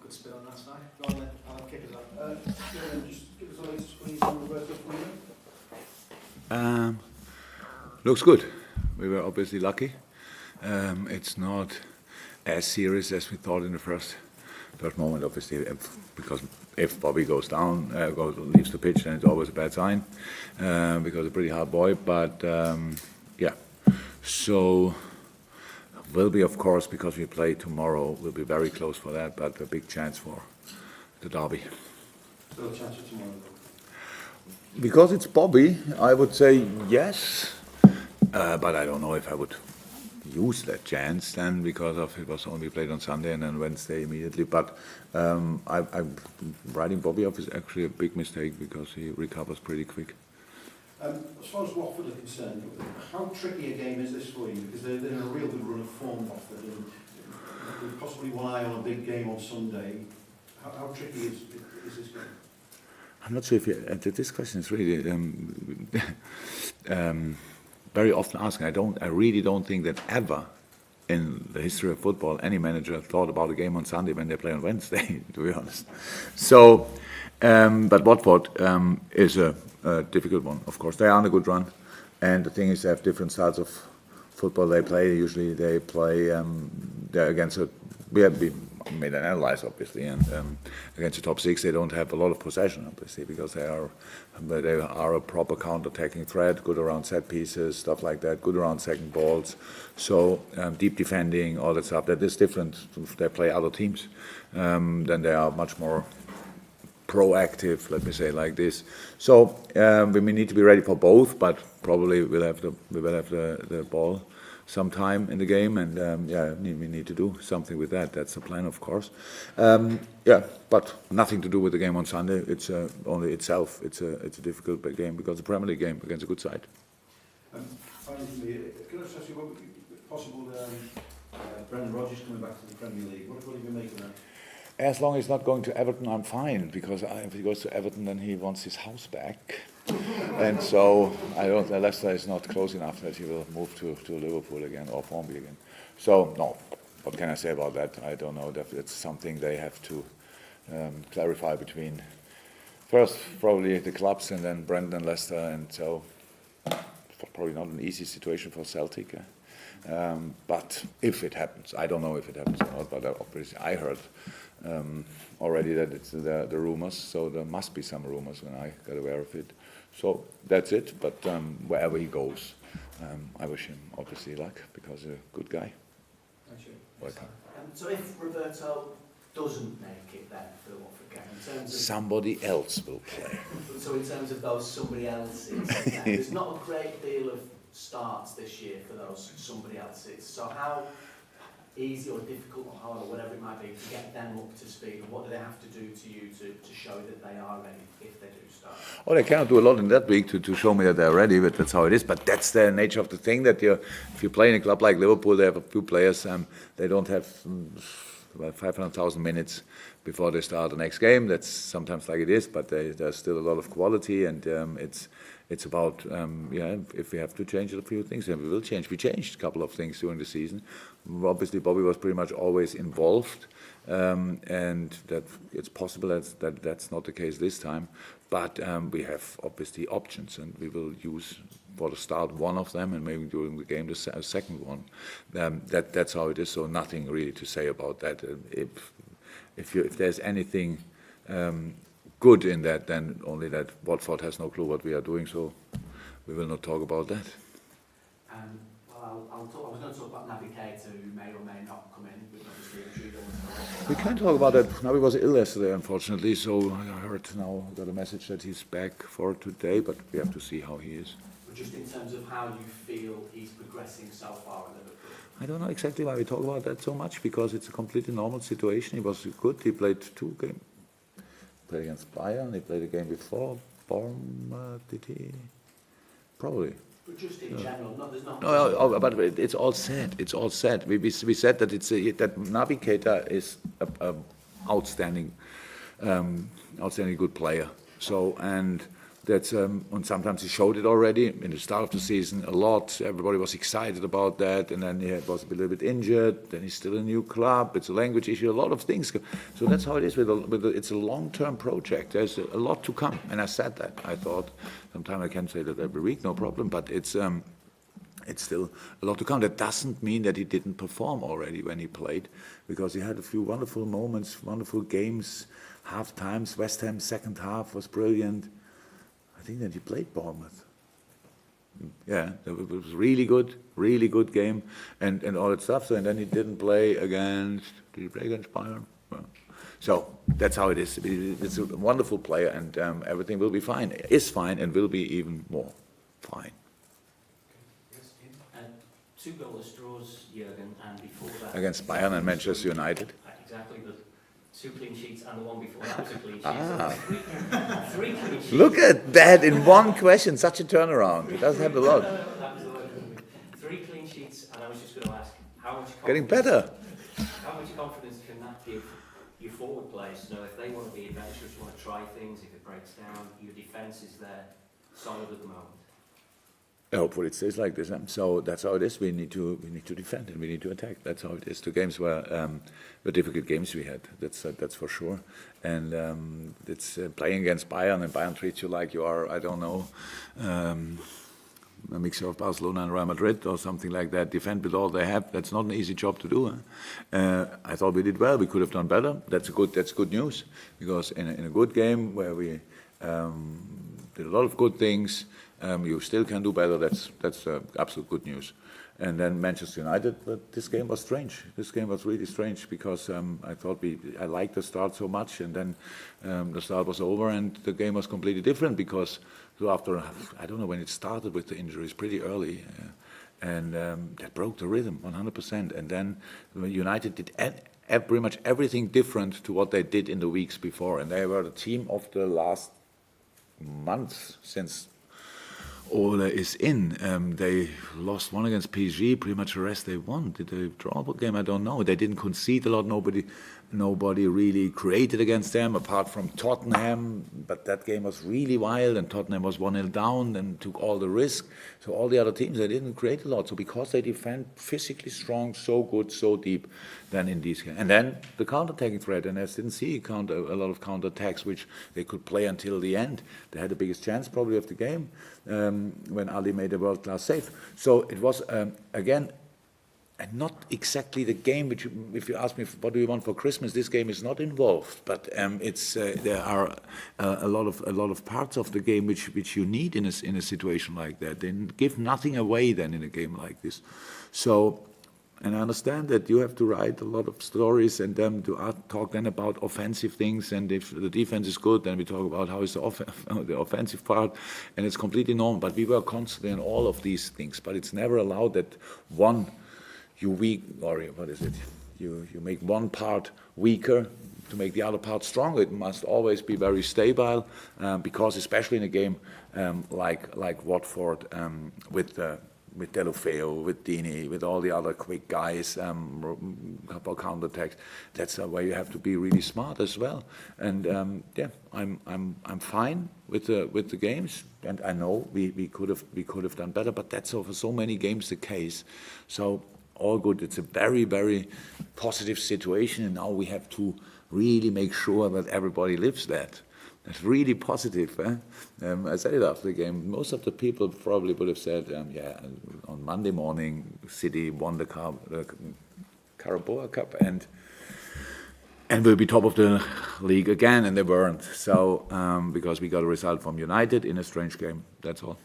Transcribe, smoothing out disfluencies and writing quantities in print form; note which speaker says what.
Speaker 1: good spin on that side. Go on then, I'll kick us off. Just give us a latest squeeze on Roberto Firmino.
Speaker 2: Looks good. We were obviously lucky. It's not as serious as we thought in the first moment, obviously, because if Bobby goes down, leaves the pitch, then it's always a bad sign, because he's a pretty hard boy. But yeah, so will be, of course, because we play tomorrow, we'll be very close for that, but a big chance for the derby.
Speaker 1: Still a chance for tomorrow, though?
Speaker 2: Because it's Bobby, I would say yes, but I don't know if I would use that chance then, because of it was only played on Sunday and then Wednesday immediately. But writing Bobby off is actually a big mistake because he recovers pretty quick.
Speaker 1: As far as Watford are concerned, how tricky a game is this for you? Because they're in a real good run of form, Watford, and with possibly one eye on a big game on Sunday. How tricky is this game?
Speaker 2: I'm not sure if you, this question is really very often asked. I really don't think that ever in the history of football any manager thought about a game on Sunday when they play on Wednesday, to be honest. So, but Watford is a difficult one, of course. They are on a good run, and the thing is they have different styles of football they play. Usually they play they're against we made an analysis, obviously, and against the top six they don't have a lot of possession, obviously, because they are a proper counter-attacking threat, good around set pieces, stuff like that, good around second balls. So deep defending, all that stuff. That is different if they play other teams. Then they are much more proactive, let me say like this. So we may need to be ready for both, but probably we will have the ball sometime in the game, and we need to do something with that. That's the plan, of course. But nothing to do with the game on Sunday. It's only itself. It's a difficult game because it's a Premier League game against a good side.
Speaker 1: Finally, can I just ask you what possible Brendan Rodgers coming back to the Premier League? What do you make of that?
Speaker 2: As long as he's not going to Everton, I'm fine, because if he goes to Everton, then he wants his house back. And so Leicester is not close enough that he will move to Liverpool again or Formby again. So, no, what can I say about that? I don't know. It's something they have to clarify between first probably the clubs and then Brendan and Leicester. And so, probably not an easy situation for Celtic. But if it happens, I don't know if it happens or not, but obviously I heard already that it's the rumors, so there must be some rumors when I got aware of it. So that's it, but wherever he goes, I wish him obviously luck, because he's a good guy.
Speaker 1: Thank you.
Speaker 2: Welcome.
Speaker 3: So if Roberto doesn't make it then for the Watford game, in terms of
Speaker 2: Somebody else will play.
Speaker 3: so in terms of those somebody else's, there's not a great deal of starts this year for those somebody else's. So how easy or difficult or hard or whatever it might be to get them up to speed, and what do they have to do to you to show that they are ready if they do start?
Speaker 2: Oh, they cannot do a lot in that week to show me that they're ready, but that's how it is. But that's the nature of the thing, that if you play in a club like Liverpool, they have a few players, they don't have about 500,000 minutes before they start the next game. That's sometimes like it is, but there's still a lot of quality, and it's about, if we have to change a few things, then we will change. We changed a couple of things during the season. Obviously, Bobby was pretty much always involved, and that it's possible that that's not the case this time. But we have obviously options, and we will use for the start one of them, and maybe during the game the second one. That's how it is. So nothing really to say about that. If there's anything good in that, then only that Watford has no clue what we are doing, so we will not talk about that.
Speaker 3: Well, I was going to talk about Naby Keita, who may or may not come in, but obviously I'm sure you don't want to.
Speaker 2: We can't talk about that. Naby was ill yesterday, unfortunately, so I got a message that he's back for today, but we have to see how he is.
Speaker 3: But just in terms of how you feel he's progressing so far at Liverpool?
Speaker 2: I don't know exactly why we talk about that so much, because it's a completely normal situation. He was good. He played 2 games. He played against Bayern. He played a game before. Did he? Probably.
Speaker 3: But just in general, there's not.
Speaker 2: No, but it's all said. It's all said. We said that that Naby Keita is an outstanding good player. So, and That's and sometimes he showed it already in the start of the season a lot. Everybody was excited about that, and then he was a little bit injured. Then he's still a new club. It's a language issue. A lot of things. So that's how it is. It's a long-term project. There's a lot to come, and I said that. I thought sometimes I can say that every week, no problem. But it's still a lot to come. That doesn't mean that he didn't perform already when he played, because he had a few wonderful moments, wonderful games, half times. West Ham second half was brilliant. I think that he played Bournemouth. Yeah, it was really good game, and all that stuff. So, and then he didn't play against. Did he play against Bayern? Well, so that's how it is. It's a wonderful player, and everything will be fine. Is fine, and will be even more fine.
Speaker 4: Two goalless draws, Jurgen, and before that...
Speaker 2: Against Bayern and Manchester United.
Speaker 4: Exactly, the 2 clean sheets and the one before that was a clean sheet. So 3 clean sheets.
Speaker 2: Look at that in one question, such a turnaround. It doesn't happen a lot.
Speaker 4: That was the word. 3 clean sheets, and I was just going to ask, how much
Speaker 2: Getting better.
Speaker 4: How much confidence can that give your forward players? You know, if they want to be adventurous, want to try things, if it breaks down, your defence is there, solid at the moment.
Speaker 2: Hopefully it stays like this. So that's how it is. We need to defend and we need to attack. That's how it is. The games were difficult games we had. That's for sure. And it's playing against Bayern, and Bayern treats you like you are, I don't know, a mixture of Barcelona and Real Madrid or something like that. Defend with all they have. That's not an easy job to do. I thought we did well. We could have done better. That's good news, because in a good game where we did a lot of good things. You still can do better. That's absolute good news. And then Manchester United, but this game was strange. This game was really strange, because I thought I liked the start so much, and then the start was over and the game was completely different, because after, I don't know when it started with the injuries, pretty early, and that broke the rhythm 100%. And then United did pretty much everything different to what they did in the weeks before, and they were the team of the last months since Ole is in. They lost one against PSG, pretty much the rest they won. Did they draw a game? I don't know. They didn't concede a lot. Nobody really created against them, apart from Tottenham. But that game was really wild, and Tottenham was 1-0 down and took all the risk. So all the other teams, they didn't create a lot. So because they defend physically strong, so good, so deep, then in these games. And then the counter-attacking threat, and I didn't see a lot of counter-attacks, which they could play until the end. They had the biggest chance probably of the game when Ali made a world-class save. So it was, again, and not exactly the game which, if you ask me what do you want for Christmas, this game is not involved. But there are a lot of parts of the game which you need in a situation like that. They give nothing away then in a game like this. So, and I understand that you have to write a lot of stories and then to talk then about offensive things. And if the defense is good, then we talk about how is the offensive part, and it's completely normal. But we were constantly in all of these things. But it's never allowed that you make one part weaker to make the other part stronger. It must always be very stable, because especially in a game like Watford, with Delofeo, with Dini, with all the other quick guys, for counterattacks, that's where you have to be really smart as well. And I'm fine with the games, and I know we could have done better, but that's for so many games the case. So all good. It's a very, very positive situation, and now we have to really make sure that everybody lives that. That's really positive. I said it after the game. Most of the people probably would have said, on Monday morning, City won the Carabao Cup and will be top of the league again, and they weren't. So because we got a result from United in a strange game. That's all.